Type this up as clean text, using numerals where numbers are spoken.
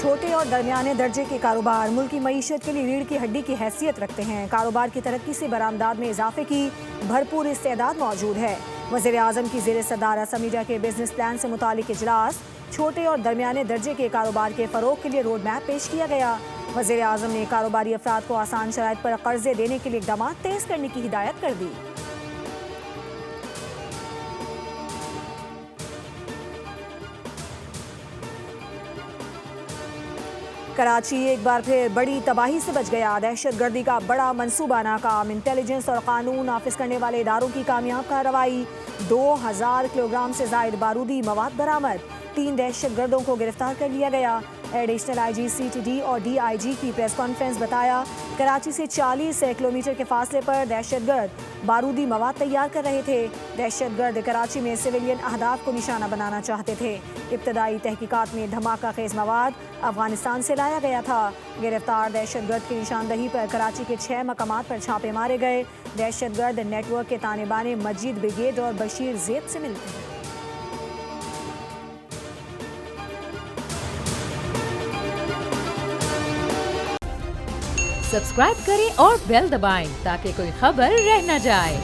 چھوٹے اور درمیانے درجے کے کاروبار ملک کی معیشت کے لیے ریڑھ کی ہڈی کی حیثیت رکھتے ہیں۔ کاروبار کی ترقی سے برآمدات میں اضافے کی بھرپور استعداد موجود ہے۔ وزیر اعظم کی زیر صدارت میڈیا کے بزنس پلان سے متعلق اجلاس چھوٹے اور درمیانے درجے کے کاروبار کے فروغ کے لیے روڈ میپ پیش کیا گیا۔ وزیر اعظم نے کاروباری افراد کو آسان شرائط پر قرضے دینے کے لیے اقدامات تیز کرنے کی ہدایت کر دی۔ کراچی ایک بار پھر بڑی تباہی سے بچ گیا۔ دہشت گردی کا بڑا منصوبہ ناکام، انٹیلیجنس اور قانون نافذ کرنے والے اداروں کی کامیاب کارروائی، 2000 کلو گرام سے زائد بارودی مواد برآمد، 3 دہشت گردوں کو گرفتار کر لیا گیا۔ Additional I G C T D اور ڈی آئی جی کی پریس کانفرنس بتایا کراچی سے 40 کلومیٹر کے فاصلے پر دہشت گرد بارودی مواد تیار کر رہے تھے۔ دہشت گرد کراچی میں سویلین اہداف کو نشانہ بنانا چاہتے تھے۔ ابتدائی تحقیقات میں دھماکہ خیز مواد افغانستان سے لایا گیا تھا۔ گرفتار دہشت گرد کی نشاندہی پر کراچی کے 6 مقامات پر چھاپے مارے گئے۔ دہشت گرد نیٹ ورک کے تانے بانے مجید بریگیڈ اور بشیر زیب سے ملتے ہیں۔ سبسکرائب کریں اور بیل دبائیں تاکہ کوئی خبر رہ نہ جائے۔